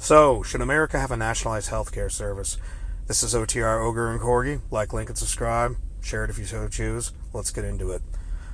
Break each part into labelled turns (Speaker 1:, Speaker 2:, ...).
Speaker 1: So, should America have a nationalized healthcare service? This is OTR Ogre and Corgi. Like, link, and subscribe. Share it if you so choose. Let's get into it.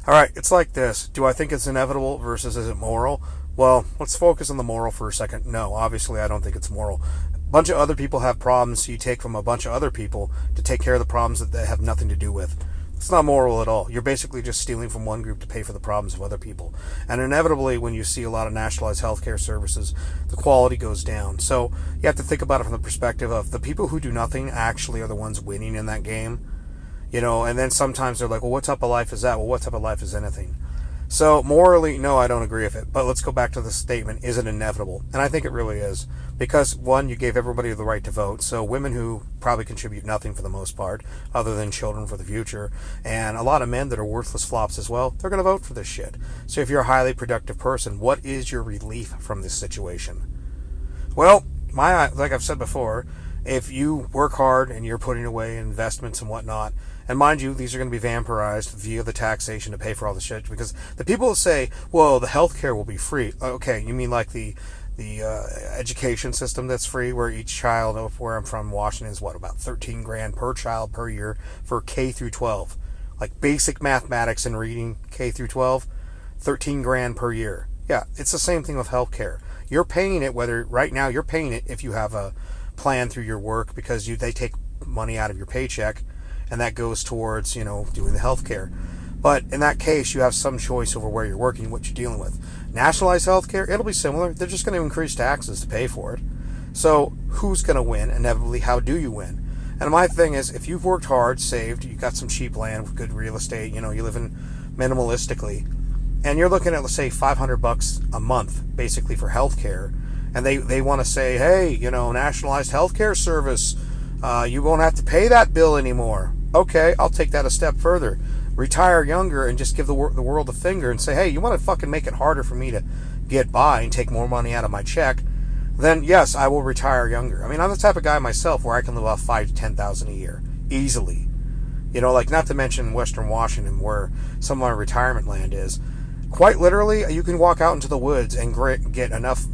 Speaker 1: Alright, it's like this. Do I think it's inevitable versus is it moral? Well, let's focus on the moral for a second. No, obviously I don't think it's moral. A bunch of other people have problems, so you take from a bunch of other people to take care of the problems that they have nothing to do with. It's not moral at all. You're basically just stealing from one group to pay for the problems of other people. And inevitably, when you see a lot of nationalized healthcare services, the quality goes down. So you have to think about it from the perspective of the people who do nothing actually are the ones winning in that game. You know, and then sometimes they're like, well, what type of life is that? Well, what type of life is anything? So morally, no, I don't agree with it. But let's go back to the statement, is it inevitable? And I think it really is. Because, one, you gave everybody the right to vote. So women who probably contribute nothing for the most part, other than children for the future, and a lot of men that are worthless flops as well, they're going to vote for this shit. So if you're a highly productive person, what is your relief from this situation? Well, like I've said before, if you work hard and you're putting away investments and whatnot, and mind you, these are going to be vampirized via the taxation to pay for all the shit, because the people who say, well, the healthcare will be free. Okay, you mean like the education system that's free, where each child, where I'm from, Washington, is what, about $13,000 per child per year for K through 12. Like basic mathematics and reading K through 12, $13,000 per year. Yeah, it's the same thing with healthcare. You're paying it, whether right now you're paying it if you have a plan through your work, because they take money out of your paycheck, and that goes towards, doing the healthcare. But in that case, you have some choice over where you're working, what you're dealing with. Nationalized healthcare, it'll be similar. They're just going to increase taxes to pay for it. So who's going to win? Inevitably, how do you win? And my thing is, if you've worked hard, saved, you got some cheap land, good real estate, you live in minimalistically, and you're looking at, let's say, $500 a month, basically, for healthcare, and they want to say, hey, nationalized healthcare service, you won't have to pay that bill anymore. Okay, I'll take that a step further. Retire younger and just give the world a finger and say, hey, you want to fucking make it harder for me to get by and take more money out of my check? Then yes, I will retire younger. I mean, I'm the type of guy myself where I can live off $5,000 to $10,000 a year easily. Not to mention Western Washington, where some of my retirement land is. Quite literally, you can walk out into the woods and get enough,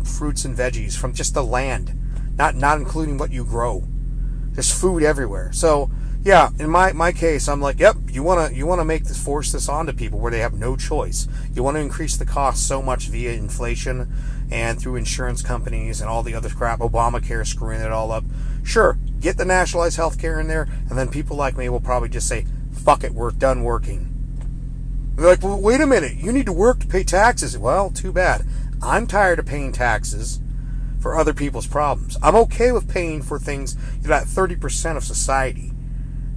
Speaker 1: fruits and veggies from just the land, not including what you grow. There's food everywhere. So yeah, in my case, I'm like, yep, you wanna force this onto people where they have no choice. You want to increase the cost so much via inflation and through insurance companies and all the other crap, Obamacare screwing it all up. Sure, get the nationalized health care in there, and then people like me will probably just say, fuck it, we're done working. They're like, well, wait a minute, you need to work to pay taxes. Well, too bad. I'm tired of paying taxes for other people's problems. I'm okay with paying for things that 30% of society.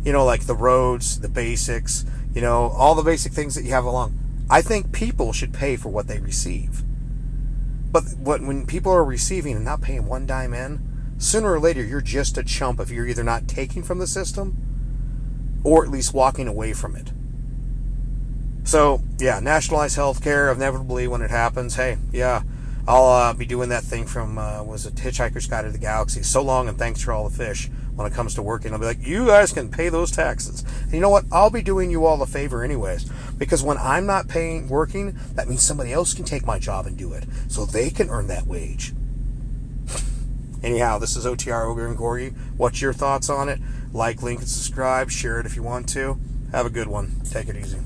Speaker 1: Like the roads, the basics, all the basic things that you have along. I think people should pay for what they receive. But when people are receiving and not paying one dime in, sooner or later you're just a chump if you're either not taking from the system or at least walking away from it. So, yeah, nationalized healthcare, inevitably when it happens, hey, yeah, I'll be doing that thing from, was it Hitchhiker's Guide to the Galaxy? So long and thanks for all the fish. When it comes to working, I'll be like, you guys can pay those taxes. And you know what? I'll be doing you all a favor anyways. Because when I'm not working, that means somebody else can take my job and do it. So they can earn that wage. Anyhow, this is OTR Ogre and Corgi. What's your thoughts on it? Like, link, and subscribe. Share it if you want to. Have a good one. Take it easy.